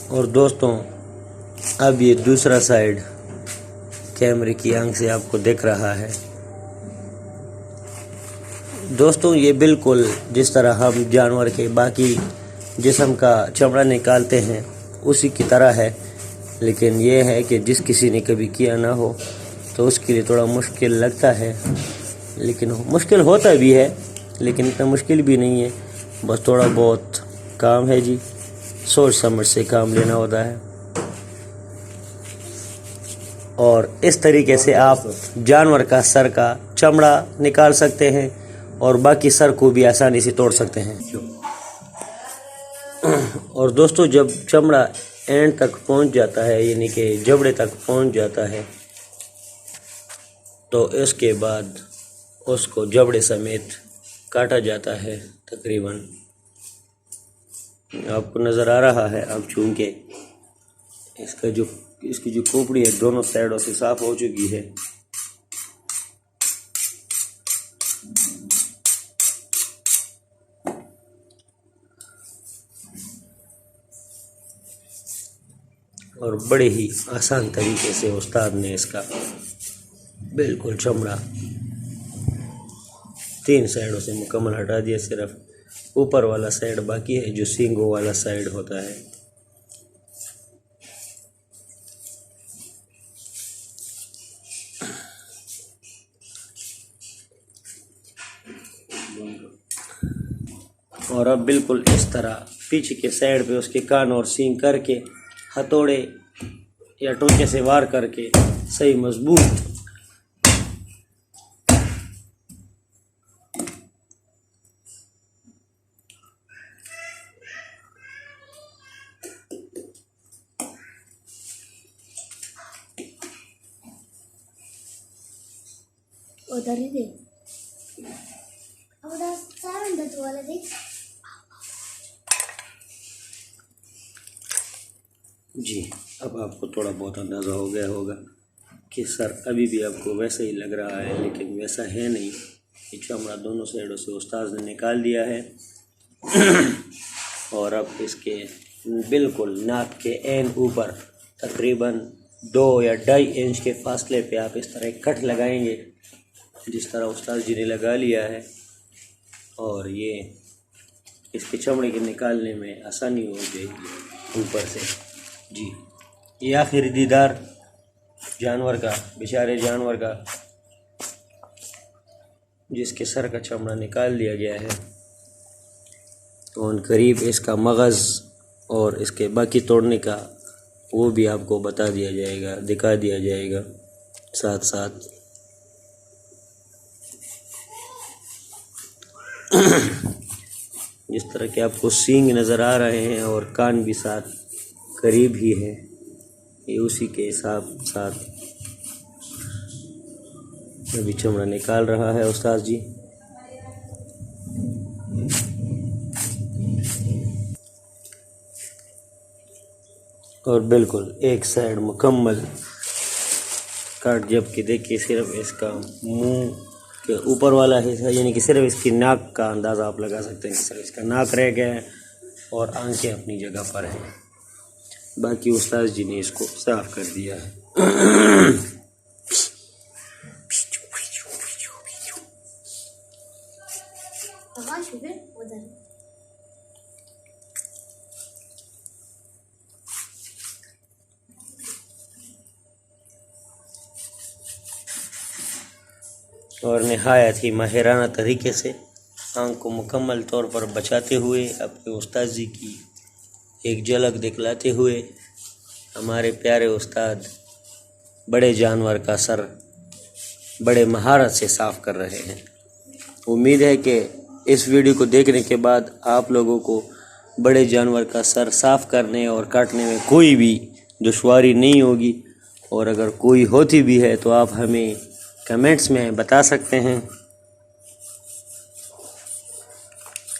और दोस्तों अब ये दूसरा साइड कैमरे की आंख से आपको दिख रहा है। दोस्तों ये बिल्कुल जिस तरह हम जानवर के बाकी जिस्म का चमड़ा निकालते हैं उसी की तरह है, लेकिन ये है कि जिस किसी ने कभी किया ना हो तो उसके लिए थोड़ा मुश्किल लगता है, लेकिन मुश्किल होता भी है, लेकिन इतना मुश्किल भी नहीं है। बस थोड़ा बहुत काम है जी, सोच समझ से काम लेना होता है। और इस तरीके से आप जानवर का सर का चमड़ा निकाल सकते हैं और बाकी सर को भी आसानी से तोड़ सकते हैं। और दोस्तों जब चमड़ा एंड तक पहुंच जाता है, यानी कि जबड़े तक पहुंच जाता है, तो इसके बाद उसको जबड़े समेत काटा जाता है। तकरीबन आपको नज़र आ रहा है अब, चूँकि इसकी जो खोपड़ी है दोनों साइडों से साफ हो चुकी है। और बड़े ही आसान तरीके से उस्ताद ने इसका बिल्कुल चमड़ा 3 साइडों से मुकम्मल हटा दिया। सिर्फ ऊपर वाला साइड बाकी है जो सींगों वाला साइड होता है। और अब बिल्कुल इस तरह पीछे के साइड पे उसके कान और सींग करके हथौड़े या टोंके से वार करके सही मजबूत उधर ही दे, उधर सारे दत्त वाला दे। जी, अब आपको थोड़ा बहुत अंदाज़ा हो गया होगा कि सर अभी भी आपको वैसा ही लग रहा है, लेकिन वैसा है नहीं। ये चमड़ा दोनों साइडों से उस्ताद ने निकाल दिया है। और अब इसके बिल्कुल नाक के एन ऊपर तकरीबन 2 या 2.5 इंच के फासले पे आप इस तरह कट लगाएंगे, जिस तरह उस्ताद जी ने लगा लिया है। और ये इसके चमड़े के निकालने में आसानी हो जाएगी ऊपर से। जी, ये आखिरी दीदार जानवर का, बेचारे जानवर का, जिसके सर का चमड़ा निकाल दिया गया है। तो उन करीब इसका मगज़ और इसके बाकी तोड़ने का वो भी आपको बता दिया जाएगा, दिखा दिया जाएगा साथ साथ। जिस तरह के आपको सींग नज़र आ रहे हैं और कान भी साथ करीब ही है, ये उसी के हिसाब साथ अभी चमड़ा निकाल रहा है उस्ताद जी। और बिल्कुल एक साइड मुकम्मल काट, जबकि देखिए सिर्फ इसका मुंह के ऊपर वाला हिस्सा, यानी कि सिर्फ इसकी नाक का अंदाज़ा आप लगा सकते हैं कि सिर्फ इसका नाक रह गया है और आंखें अपनी जगह पर हैं। बाकी उस्ताद जी ने इसको साफ कर दिया है। उधर और नहायत ही माहिराना तरीके से आंख को मुकम्मल तौर पर बचाते हुए अपने उस्ताद जी की एक झलक दिखलाते हुए हमारे प्यारे उस्ताद बड़े जानवर का सर बड़े महारत से साफ़ कर रहे हैं। उम्मीद है कि इस वीडियो को देखने के बाद आप लोगों को बड़े जानवर का सर साफ़ करने और काटने में कोई भी दुश्वारी नहीं होगी, और अगर कोई होती भी है तो आप हमें कमेंट्स में बता सकते हैं।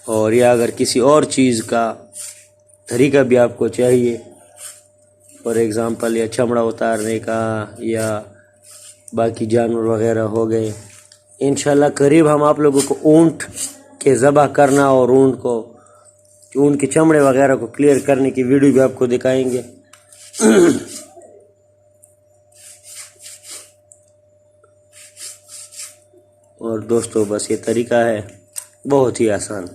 और या अगर किसी और चीज़ का तरीका भी आपको चाहिए, फॉर एग्ज़ाम्पल या चमड़ा उतारने का या बाकी जानवर वगैरह हो गए, इंशाल्लाह करीब हम आप लोगों को ऊँट के ज़बह करना और ऊँट को कि उनके चमड़े वगैरह को क्लियर करने की वीडियो भी आपको दिखाएंगे। और दोस्तों बस ये तरीका है बहुत ही आसान।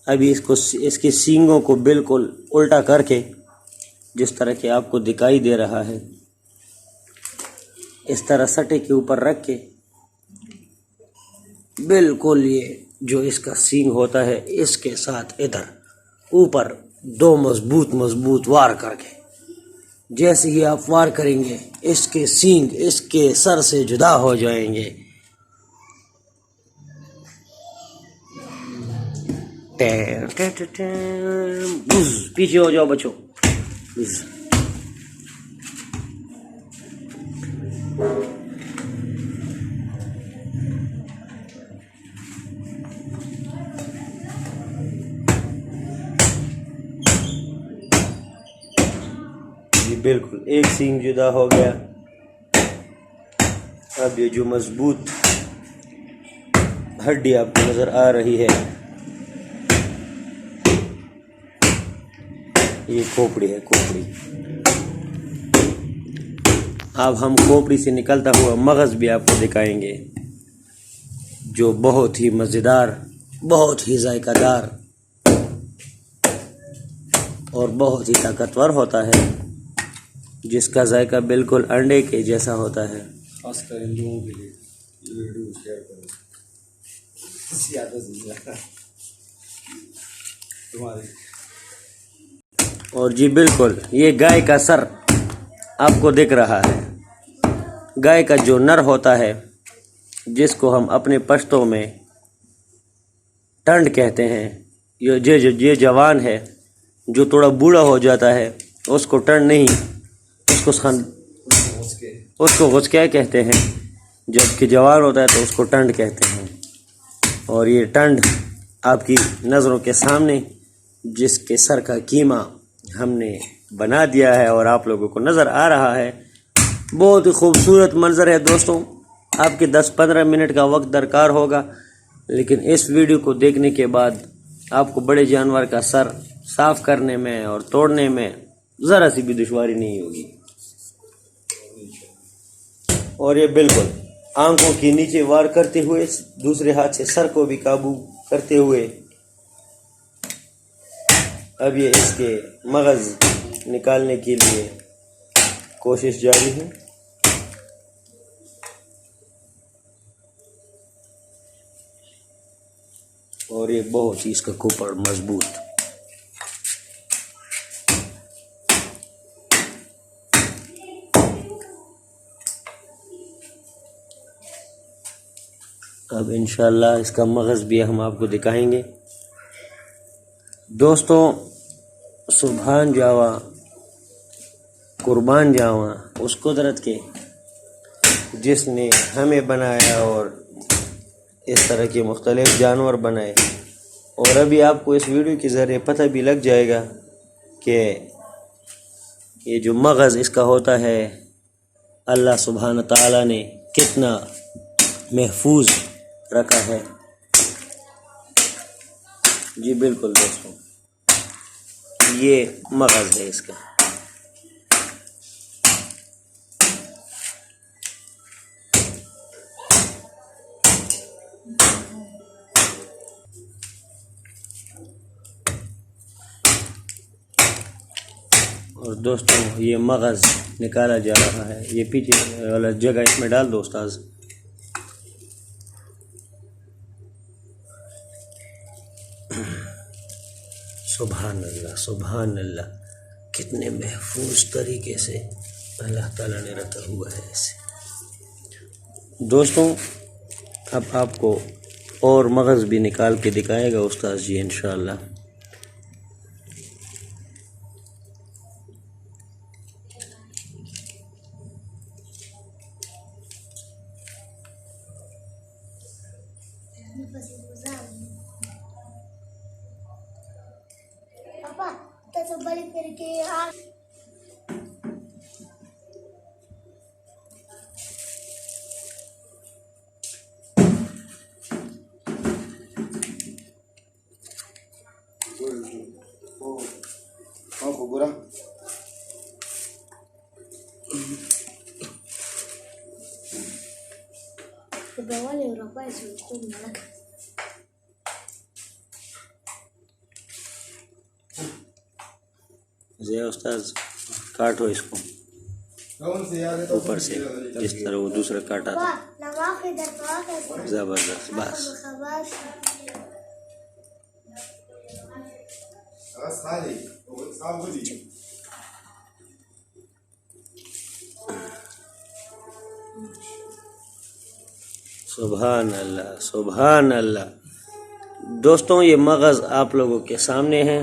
अभी इसके सींगों को बिल्कुल उल्टा करके जिस तरह के आपको दिखाई दे रहा है, इस तरह सटे के ऊपर रख के बिल्कुल ये जो इसका सींग होता है इसके साथ इधर ऊपर 2 मजबूत वार करके, जैसे ही आप वार करेंगे इसके सींग इसके सर से जुदा हो जाएंगे। पीछे हो जाओ बच्चों। जी बिल्कुल एक सींग जुदा हो गया। अब ये जो मजबूत हड्डी आपको नजर आ रही है ये खोपड़ी है, खोपड़ी। अब हम खोपड़ी से निकलता हुआ मगज भी आपको दिखाएंगे जो बहुत ही मज़ेदार, बहुत ही जायकादार और बहुत ही ताकतवर होता है, जिसका जायका बिल्कुल अंडे के जैसा होता है। खासकर इन लोगों के लिए ये वीडियो शेयर करो। तुम्हारी और जी बिल्कुल ये गाय का सर आपको दिख रहा है। गाय का जो नर होता है जिसको हम अपने पश्तों में टंड कहते हैं, ये जवान है जो थोड़ा बूढ़ा हो जाता है उसको टंड नहीं, उसको गुस्का कहते हैं। जबकि जवान होता है तो उसको टंड कहते हैं। और ये टंड आपकी नज़रों के सामने जिसके सर का कीमा हमने बना दिया है और आप लोगों को नज़र आ रहा है, बहुत ही खूबसूरत मंजर है दोस्तों। आपके 10-15 मिनट का वक्त दरकार होगा, लेकिन इस वीडियो को देखने के बाद आपको बड़े जानवर का सर साफ करने में और तोड़ने में ज़रा सी भी दुश्वारी नहीं होगी। और ये बिल्कुल आंखों के नीचे वार करते हुए दूसरे हाथ से सर को भी काबू करते हुए अब ये इसके मगज़ निकालने के लिए कोशिश जारी है। और ये बहुत ही इसका खोपड़ मजबूत। अब इंशाल्लाह इसका मगज़ भी हम आपको दिखाएंगे। दोस्तों सुभान जावा, कुर्बान जावा उस कुदरत के जिसने हमें बनाया और इस तरह के मुख्तलिफ जानवर बनाए। और अभी आपको इस वीडियो के ज़रिए पता भी लग जाएगा कि ये जो मगज़ इसका होता है अल्लाह सुब्हान ताला ने कितना महफूज रखा है। जी बिल्कुल दोस्तों ये मगज़ है इसका। और दोस्तों ये मगज़ निकाला जा रहा है। ये पीछे वाला जगह इसमें डाल दो उस्ताद। सुभान अल्लाह, सुभान अल्लाह, कितने महफूज तरीके से अल्लाह ताला ने रखा हुआ है इसे। दोस्तों अब आपको और मगज़ भी निकाल के दिखाएगा उस्ताद जी इंशाअल्लाह। पापा त्याचं बळी करके आ Kedua wale Eropa es un kumala. जय उस्ताद, काटो इसको कौन से यार, ये तो ऊपर से, जिस तरह वो दूसरा काटा था। Wah, nama kedar pakai. जबरदस्त, बस Kabas. बस खाली वो साफ हो दी। सुभान अल्लाह, सुभान अल्लाह। दोस्तों, ये मगज़ आप लोगों के सामने है।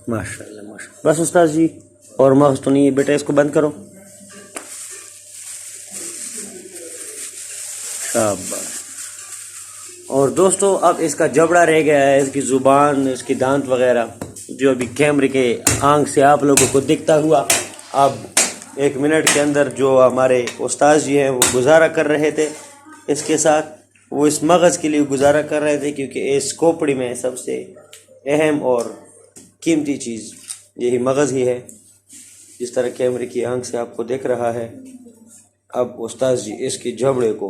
माशाल्लाह माशाल्लाह। बस उस्ताद जी, और मगज़ तो नहीं है बेटा, इसको बंद करो। शाबाश। और दोस्तों, अब इसका जबड़ा रह गया है, इसकी ज़ुबान, इसकी दांत वगैरह, जो अभी कैमरे के आंख से आप लोगों को दिखता हुआ। अब 1 मिनट के अंदर जो हमारे उस्ताद जी हैं वो गुजारा कर रहे थे इसके साथ, वो इस मगज़ के लिए गुजारा कर रहे थे, क्योंकि इस खोपड़ी में सबसे अहम और कीमती चीज़ यही मगज़ ही है, जिस तरह कैमरे की आंख से आपको दिख रहा है। अब उस्ताद जी इसके जबड़े को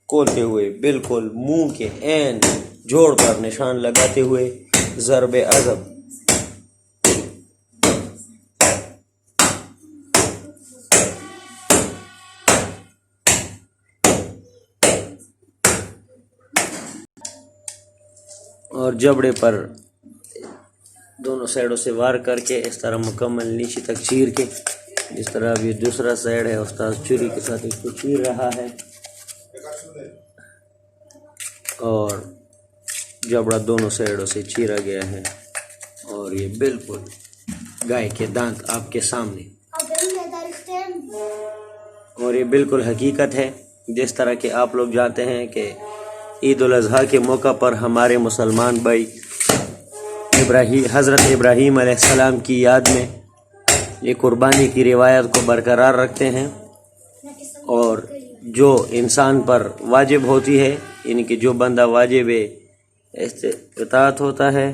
खोलते हुए बिल्कुल मुंह के ऐन जोड़ पर निशान लगाते हुए ज़रबे अज़ब और जबड़े पर दोनों साइडों से वार करके इस तरह मुकम्मल नीचे तक चीर के, जिस तरह अब ये दूसरा साइड है, उस्ताद छुरी के साथ इसको चीर रहा है। और जबड़ा दोनों साइडों से चीरा गया है और ये बिल्कुल गाय के दांत आपके सामने, और ये बिल्कुल हकीकत है। जिस तरह के आप लोग जानते हैं कि ईद उल अज़हा के मौका पर हमारे मुसलमान भाई हज़रत इब्राहीम अलैहिस्सलाम की याद में ये कुर्बानी की रिवायत को बरकरार रखते हैं, और जो इंसान पर वाजिब होती है, यानी कि जो बंदा वाजिब इताअत होता है,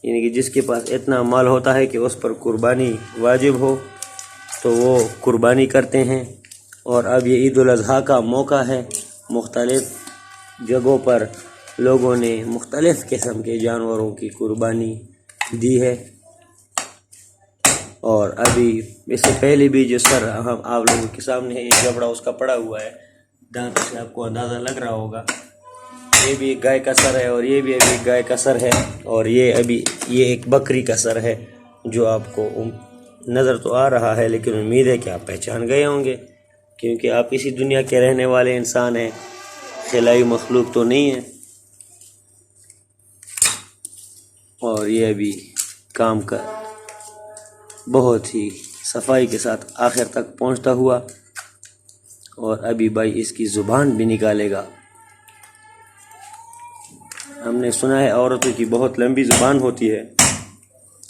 यानी कि जिसके पास इतना माल होता है कि उस पर कुर्बानी वाजिब हो, तो वो कुर्बानी करते हैं। और अब ये ईद उल अज़हा का मौका है, मुख्तलिफ़ जगहों पर लोगों ने मुख्तलिफ़ किस्म के जानवरों की कुर्बानी दी है। और अभी इससे पहले भी जो सर हम आप लोगों के सामने है, ये जबड़ा उसका पड़ा हुआ है, दांत से आपको अंदाज़ा लग रहा होगा। ये भी एक गाय का सर है और ये भी अभी एक गाय का सर है, और ये अभी ये एक बकरी का सर है जो आपको नज़र तो आ रहा है, लेकिन उम्मीद है कि आप पहचान गए होंगे, क्योंकि आप इसी दुनिया के रहने वाले इंसान हैं, खिलाई मखलूक तो नहीं है। और ये अभी काम का बहुत ही सफाई के साथ आखिर तक पहुंचता हुआ, और अभी भाई इसकी ज़ुबान भी निकालेगा। हमने सुना है औरतों की बहुत लंबी ज़ुबान होती है,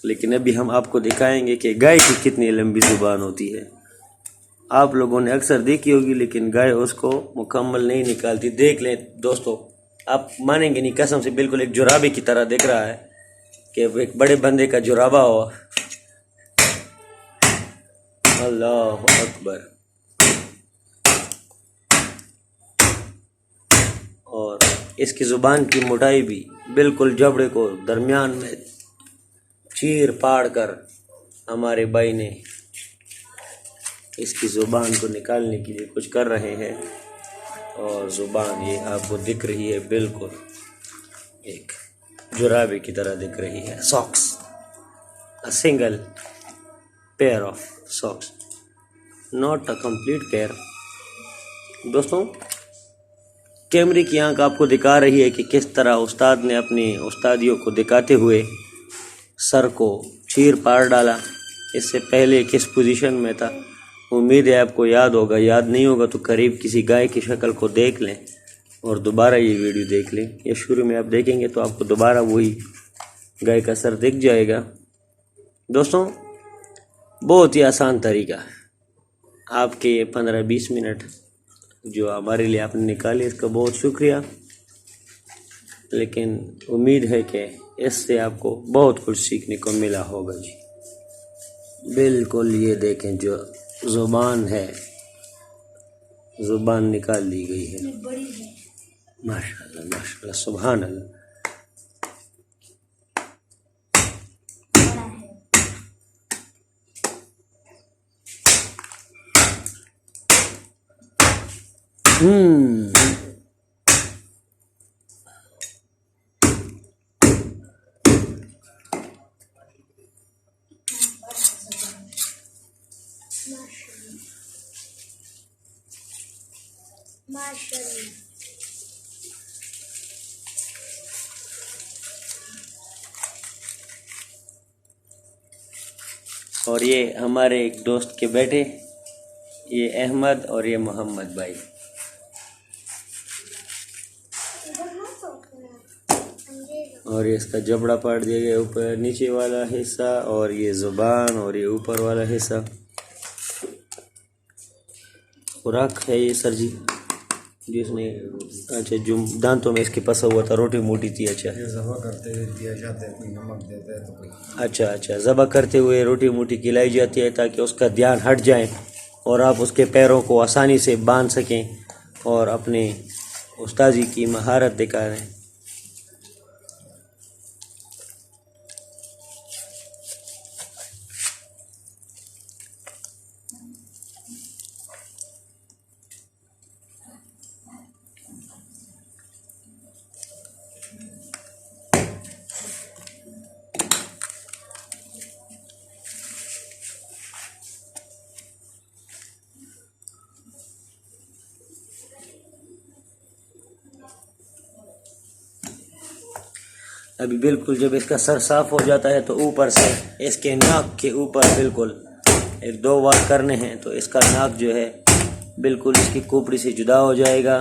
लेकिन अभी हम आपको दिखाएंगे कि गाय की कितनी लंबी ज़ुबान होती है। आप लोगों ने अक्सर देखी होगी, लेकिन गाय उसको मुकम्मल नहीं निकालती। देख लें दोस्तों, आप मानेंगे नहीं, कसम से बिल्कुल एक जुराबे की तरह दिख रहा है कि एक बड़े बंदे का जुराबा हो। अल्लाह अकबर। और इसकी ज़ुबान की मोटाई भी बिल्कुल जबड़े को दरमियान में चीर पाड़ कर हमारे भाई ने इसकी ज़ुबान को निकालने के लिए कुछ कर रहे हैं। और ज़ुबान ये आपको दिख रही है, बिल्कुल एक जुराबे की तरह दिख रही है। Socks, a single pair of socks, not a complete pair. दोस्तों, कैमरे की आंख आपको दिखा रही है कि किस तरह उस्ताद ने अपनी उस्तादियों को दिखाते हुए सर को चीर पार डाला। इससे पहले किस पोजीशन में था, उम्मीद है आपको याद होगा। याद नहीं होगा तो करीब किसी गाय की शक्ल को देख लें और दोबारा ये वीडियो देख लें। या शुरू में आप देखेंगे तो आपको दोबारा वही गाय का सर दिख जाएगा। दोस्तों, बहुत ही आसान तरीका है। आपके ये 15-20 मिनट जो हमारे लिए आपने निकाले, इसका बहुत शुक्रिया। लेकिन उम्मीद है कि इससे आपको बहुत कुछ सीखने को मिला होगा जी। बिल्कुल, ये देखें जो ज़ुबान है, ज़ुबान निकाल दी गई है। बड़ी है। माशाल्लाह माशाल्लाह, सुभान अल्लाह। बड़ा है। माशाल्लाह। और ये हमारे एक दोस्त के बेटे, ये अहमद और ये मोहम्मद भाई। और ये इसका जबड़ा पाट दिया गया, ऊपर नीचे वाला हिस्सा, और ये ज़ुबान और ये ऊपर वाला हिस्सा। खुराक है ये सर जी जिसने, अच्छा, जो दांतों में इसके फंसा हुआ था, रोटी मोटी थी। अच्छा, ये ज़बह करते हुए दिया जाता है, कोई नमक देता है तो कोई। अच्छा, ज़बह करते हुए रोटी मोटी खिलाई जाती है ताकि उसका ध्यान हट जाए और आप उसके पैरों को आसानी से बांध सकें और अपने उस्तादी की महारत दिखा रहे हैं। अभी बिल्कुल जब इसका सर साफ हो जाता है तो ऊपर से इसके नाक के ऊपर बिल्कुल 1-2 बार करने हैं तो इसका नाक जो है बिल्कुल इसकी खोपड़ी से जुदा हो जाएगा।